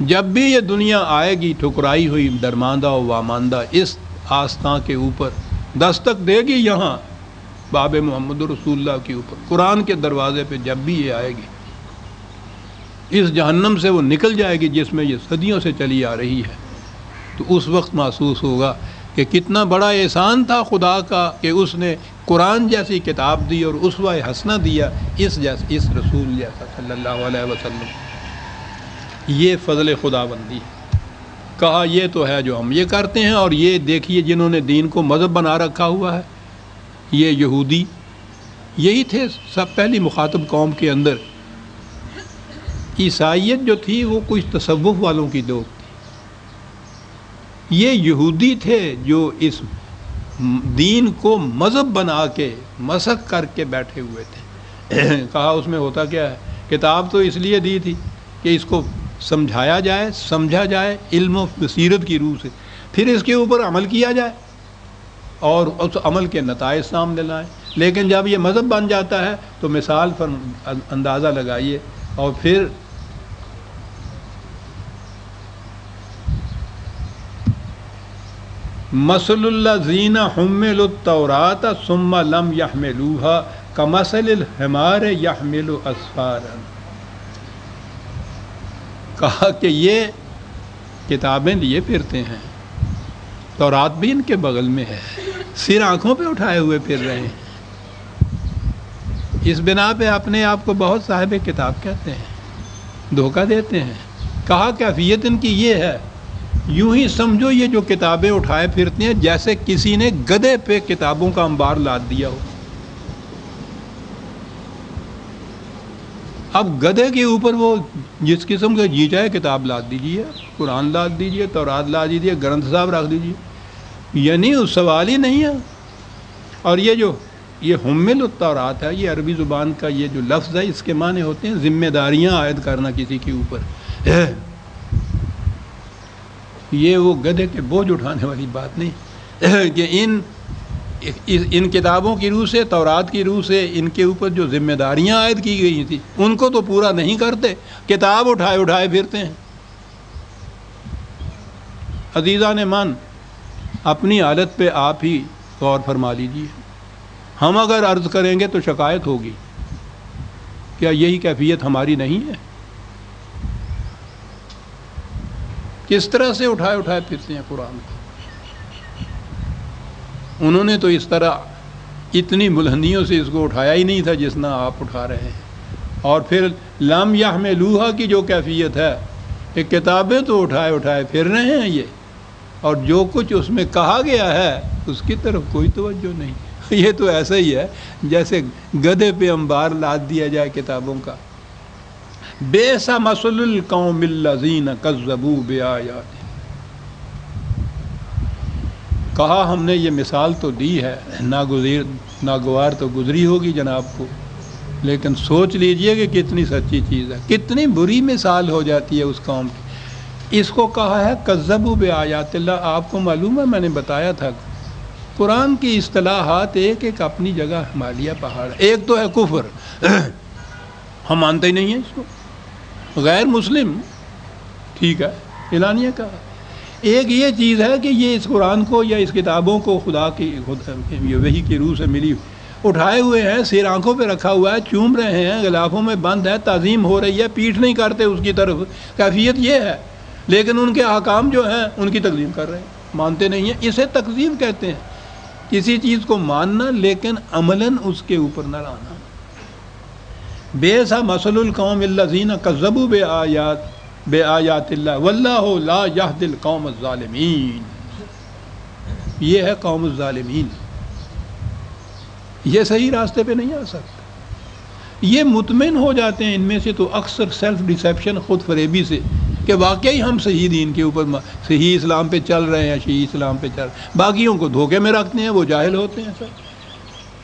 جب بھی یہ دنیا آئے گی ٹھکرائی ہوئی درماندہ و واماندہ اس آستاں کے اوپر دستک دے گی، یہاں باب محمد رسول اللہ کے اوپر قرآن کے دروازے پہ جب بھی یہ آئے گی، اس جہنم سے وہ نکل جائے گی جس میں یہ صدیوں سے چلی آ رہی ہے، تو اس وقت محسوس ہوگا کہ کتنا بڑا احسان تھا خدا کا کہ اس نے قرآن جیسی کتاب دی اور اسوہ حسنہ دیا اس رسول جیسا صلی اللہ علیہ وسلم۔ یہ فضل خدا بندی ہے۔ کہا یہ تو ہے جو ہم یہ کرتے ہیں، اور یہ دیکھیے جنہوں نے دین کو مذہب بنا رکھا ہوا ہے، یہ یہودی یہی تھے سب پہلی مخاطب قوم کے اندر۔ عیسائیت جو تھی وہ کچھ تصوف والوں کی دوک تھی، یہ یہودی تھے جو اس دین کو مذہب بنا کے مسخ کر کے بیٹھے ہوئے تھے۔ کہا اس میں ہوتا کیا ہے، کتاب تو اس لیے دی تھی کہ اس کو سمجھایا جائے، سمجھا جائے علم و بصیرت کی روح سے، پھر اس کے اوپر عمل کیا جائے اور اس عمل کے نتائج سامنے لائیں۔ لیکن جب یہ مذہب بن جاتا ہے تو مثال پر اندازہ لگائیے، اور پھر مثل الذین حملوا التوراۃ ثم لم يحملوها کمثل الحمار يحمل اسفارا۔ کہا کہ یہ کتابیں لیے پھرتے ہیں، تورات بھی ان کے بغل میں ہے، سر آنکھوں پہ اٹھائے ہوئے پھر رہے ہیں، اس بنا پہ اپنے آپ کو بہت صاحب کتاب کہتے ہیں، دھوکہ دیتے ہیں۔ کہا کیفیت ان کی یہ ہے، یوں ہی سمجھو یہ جو کتابیں اٹھائے پھرتے ہیں جیسے کسی نے گدھے پہ کتابوں کا انبار لاد دیا ہو۔ اب گدھے کے اوپر وہ جس قسم کا جی چاہے کتاب لاد دیجیے، قرآن لاد دیجیے، تورات لاد دیجیے، گرنتھ صاحب رکھ دیجیے، یعنی اس سوال ہی نہیں ہے۔ اور یہ حمل التورات ہے، یہ عربی زبان کا یہ جو لفظ ہے، اس کے معنی ہوتے ہیں ذمہ داریاں عائد کرنا کسی کے اوپر۔ یہ وہ گدھے کے بوجھ اٹھانے والی بات نہیں کہ ان کتابوں کی روح سے، تورات کی روح سے ان کے اوپر جو ذمہ داریاں عائد کی گئی تھی ان کو تو پورا نہیں کرتے، کتاب اٹھائے پھرتے ہیں۔ عزیزان من، اپنی حالت پہ آپ ہی غور فرما لیجیے۔ ہم اگر عرض کریں گے تو شکایت ہوگی، کیا یہی کیفیت ہماری نہیں ہے؟ کس طرح سے اٹھائے پھرتے ہیں قرآن کو۔ انہوں نے تو اس طرح اتنی بلندیوں سے اس کو اٹھایا ہی نہیں تھا جس طرح آپ اٹھا رہے ہیں۔ اور پھر لم یحملوہا کی جو کیفیت ہے، کہ کتابیں تو اٹھائے پھر رہے ہیں یہ، اور جو کچھ اس میں کہا گیا ہے اس کی طرف کوئی توجہ نہیں۔ یہ تو ایسا ہی ہے جیسے گدھے پہ انبار لاد دیا جائے کتابوں کا۔ بئس مثل القوم الذین کذبوا بآیات۔ کہا ہم نے یہ مثال تو دی ہے، ناگوار تو گزری ہوگی جناب کو، لیکن سوچ لیجئے کہ کتنی سچی چیز ہے، کتنی بری مثال ہو جاتی ہے اس قوم کی۔ اس کو کہا ہے کذبوا بآیات اللہ۔ آپ کو معلوم ہے، میں نے بتایا تھا قرآن کی اصطلاحات ایک اپنی جگہ ہمالیہ پہاڑ ہے۔ ایک تو ہے کفر، ہم مانتے ہی نہیں ہیں اس کو، غیر مسلم، ٹھیک ہے، اعلانیہ کا۔ ایک یہ چیز ہے کہ یہ اس قرآن کو یا اس کتابوں کو خدا کی وحی کی روح سے ملی اٹھائے ہوئے ہیں، سر آنکھوں پہ رکھا ہوا ہے، چوم رہے ہیں، غلافوں میں بند ہے، تعظیم ہو رہی ہے، پیٹھ نہیں کرتے اس کی طرف، کیفیت یہ ہے۔ لیکن ان کے احکام جو ہیں ان کی تکذیب کر رہے ہیں، مانتے نہیں ہیں۔ اسے تکذیب کہتے ہیں، کسی چیز کو ماننا لیکن عملاً اس کے اوپر نہ لانا۔ بئس مثل القوم الذین کذبوا بآیات اللہ واللہ لا یہدی القوم الظالمین۔ یہ ہے قوم الظالمین، یہ صحیح راستے پہ نہیں آ سکتا۔ یہ مطمئن ہو جاتے ہیں ان میں سے تو اکثر سیلف ڈیسیپشن، خود فریبی سے، کہ واقعی ہم صحیح دین کے اوپر صحیح اسلام پہ چل رہے ہیں، صحیح اسلام پہ چل رہے ہیں، باقیوں کو دھوکے میں رکھتے ہیں، وہ جاہل ہوتے ہیں سر۔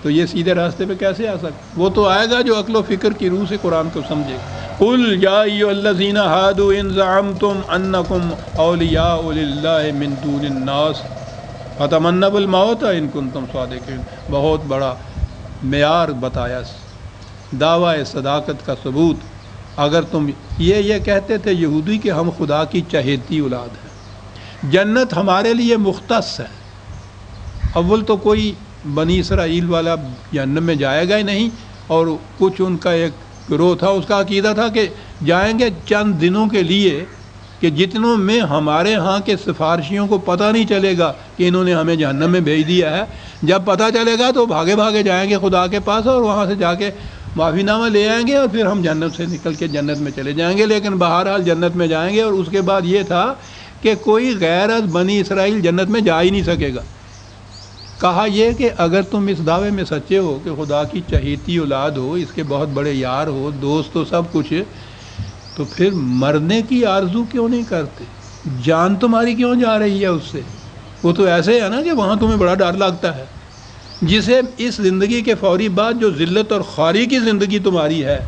تو یہ سیدھے راستے پہ کیسے آ سکتا؟ وہ تو آئے گا جو عقل و فکر کی روح سے قرآن کو سمجھے گا۔ قل یا ایھا الذین ھادوا ان زعمتم انکم اولیاء للہ من دون الناس فتمنوا الموت ان کنتم صادقین۔ بہت بڑا معیار بتایا، دعوی صداقت کا ثبوت اگر تم یہ کہتے تھے یہودی کہ ہم خدا کی چہیتی اولاد ہیں، جنت ہمارے لیے مختص ہے، اول تو کوئی بنی اسرائیل والا جہنم میں جائے گا ہی نہیں، اور کچھ ان کا ایک گروہ تھا، اس کا عقیدہ تھا کہ جائیں گے چند دنوں کے لیے، کہ جتنوں میں ہمارے ہاں کے سفارشیوں کو پتہ نہیں چلے گا کہ انہوں نے ہمیں جہنم میں بھیج دیا ہے، جب پتہ چلے گا تو بھاگے بھاگے جائیں گے خدا کے پاس اور وہاں سے جا کے معافی نامہ لے آئیں گے، اور پھر ہم جنت سے نکل کے جنت میں چلے جائیں گے۔ لیکن بہرحال جنت میں جائیں گے، اور اس کے بعد یہ تھا کہ کوئی غیر از بنی اسرائیل جنت میں جا ہی نہیں سکے گا۔ کہا یہ کہ اگر تم اس دعوے میں سچے ہو کہ خدا کی چہیتی اولاد ہو، اس کے بہت بڑے یار ہو، دوست ہو، سب کچھ، تو پھر مرنے کی آرزو کیوں نہیں کرتے؟ جان تمہاری کیوں جا رہی ہے اس سے؟ وہ تو ایسے ہے نا کہ وہاں تمہیں بڑا ڈر لگتا ہے، جسے اس زندگی کے فوری بعد جو ذلت اور خواری کی زندگی تمہاری ہے،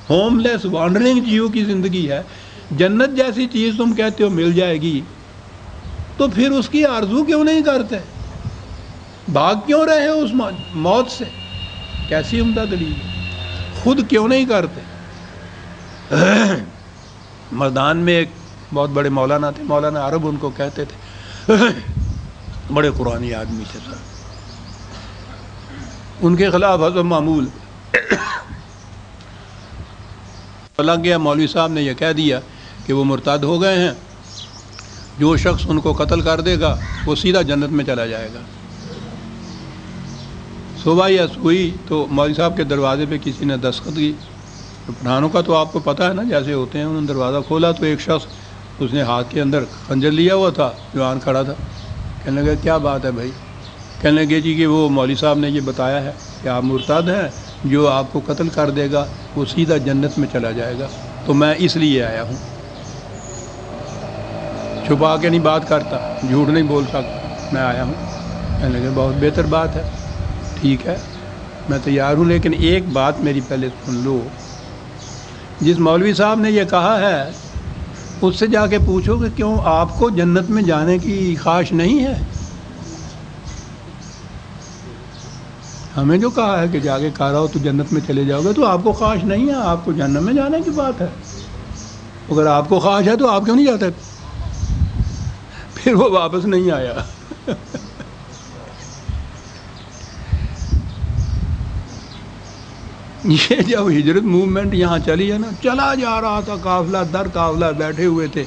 ہوم لیس وانڈرنگ جیو کی زندگی ہے، جنت جیسی چیز تم کہتے ہو مل جائے گی، تو پھر اس کی آرزو کیوں نہیں کرتے؟ بھاگ کیوں رہے ہو اس موت سے؟ کیسی عمدہ دلیل ہے؟ خود کیوں نہیں کرتے؟ مردان میں ایک بہت بڑے مولانا تھے، مولانا عرب ان کو کہتے تھے، بڑے قرآنی آدمی تھے سر، ان کے خلاف حسب معمول لگ گیا، مولوی صاحب نے یہ کہہ دیا کہ وہ مرتد ہو گئے ہیں، جو شخص ان کو قتل کر دے گا وہ سیدھا جنت میں چلا جائے گا۔ صبح یا ہوئی تو مولوی صاحب کے دروازے پہ کسی نے دستخط کی، پٹھانوں کا تو آپ کو پتہ ہے نا جیسے ہوتے ہیں، انہوں نے دروازہ کھولا تو ایک شخص اس نے ہاتھ کے اندر خنجر لیا ہوا تھا، جوان کھڑا تھا، کہنے لگا کیا بات ہے بھائی؟ کہنے لگے جی کہ وہ مولوی صاحب نے یہ بتایا ہے کہ آپ مرتد ہیں، جو آپ کو قتل کر دے گا وہ سیدھا جنت میں چلا جائے گا، تو میں اس لیے آیا ہوں۔ چھپا کے نہیں بات کرتا، جھوٹ نہیں بول سکتا، میں آیا ہوں۔ کہنے لگے بہت بہتر بات ہے، ٹھیک ہے میں تیار ہوں، لیکن ایک بات میری پہلے سن لو، جس مولوی صاحب نے یہ کہا ہے اس سے جا کے پوچھو کہ کیوں آپ کو جنت میں جانے کی خواہش نہیں ہے؟ ہمیں جو کہا ہے کہ جا کے کہا رہا ہو تو جنت میں چلے جاؤ گے، تو آپ کو خواہش نہیں ہے، آپ کو جنت میں جانے کی بات ہے۔ اگر آپ کو خواہش ہے تو آپ کیوں نہیں جاتے؟ پھر وہ واپس نہیں آیا۔ یہ جب ہجرت موومنٹ یہاں چلی ہے نا، چلا جا رہا تھا قافلہ در قافلہ، بیٹھے ہوئے تھے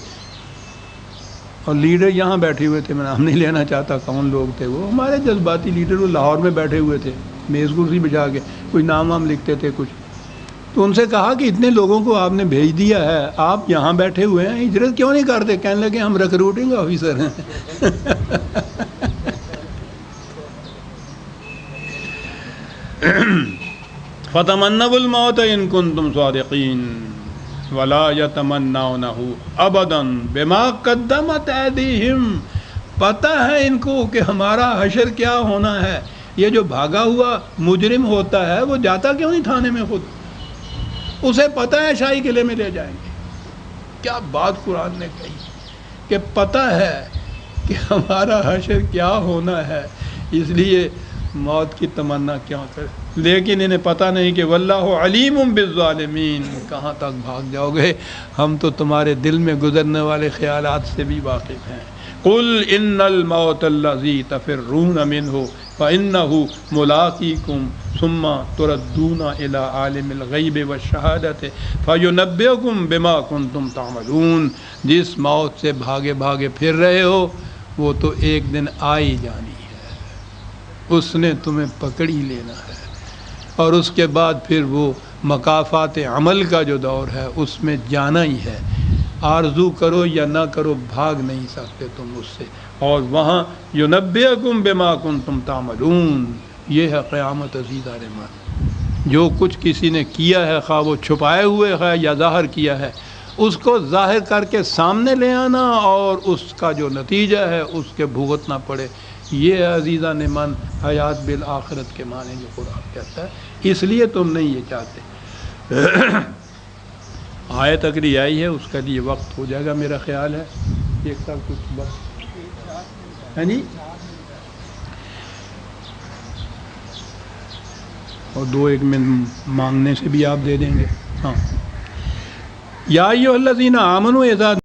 اور لیڈر یہاں بیٹھے ہوئے تھے، میں نام نہیں لینا چاہتا کون لوگ تھے، وہ ہمارے جذباتی لیڈر، وہ لاہور میں بیٹھے ہوئے تھے میز کرسی بچھا کے، کوئی نام وام لکھتے تھے کچھ، تو ان سے کہا کہ اتنے لوگوں کو آپ نے بھیج دیا ہے، آپ یہاں بیٹھے ہوئے ہیں، ہجرت کیوں نہیں کرتے؟ کہنے لگے ہم ریکروٹنگ آفیسر ہیں۔ فَتَمَنَّوُا الْمَوْتَ إِن كُنتُمْ صَادِقِينَ وَلَا يَتَمَنَّوْنَهُ أَبَدًا بِمَا قَدَّمَتْ أَيْدِيهِمْ۔ پتہ ہے ان کو کہ ہمارا حشر کیا ہونا ہے۔ یہ جو بھاگا ہوا مجرم ہوتا ہے وہ جاتا کیوں نہیں تھانے میں؟ خود اسے پتہ ہے شاہی قلعے میں لے جائیں گے۔ کیا بات قرآن نے کہی کہ پتہ ہے کہ ہمارا حشر کیا ہونا ہے، اس لیے موت کی تمنا کیوں کرے؟ لیکن انہیں پتہ نہیں کہ واللہ علیم بالظالمین، کہاں تک بھاگ جاؤ گے؟ ہم تو تمہارے دل میں گزرنے والے خیالات سے بھی واقف ہیں۔ قل ان الموت الذی تفرون منہ فانہ ملاقیکم ثم تردون الی عالم الغیب والشہادۃ فینبئکم بما کنتم تعملون۔ جس موت سے بھاگے بھاگے پھر رہے ہو وہ تو ایک دن آ ہی جانی ہے، اس نے تمہیں پکڑ ہی لینا ہے، اور اس کے بعد پھر وہ مکافات عمل کا جو دور ہے اس میں جانا ہی ہے۔ آرزو کرو یا نہ کرو بھاگ نہیں سکتے تم اس سے، اور وہاں ینبئکم بما کنتم تعملون، یہ ہے قیامت عزیزان من۔ جو کچھ کسی نے کیا ہے، خواہ وہ چھپائے ہوئے ہے یا ظاہر کیا ہے، اس کو ظاہر کر کے سامنے لے آنا اور اس کا جو نتیجہ ہے اس کے بھگتنا پڑے، یہ ہے عزیزان من حیات بالآخرت کے معنی جو قرآن کہتا ہے۔ اس لیے تم نہیں یہ چاہتے۔ آیت اگلی آئی ہے، اس کا لیے وقت ہو جائے گا میرا خیال ہے، ایک سال کچھ بس ہے نہیں، اور 2-1 منٹ مانگنے سے بھی آپ دے دیں گے۔ ہاں یا ایھا الذین آمنوا اذا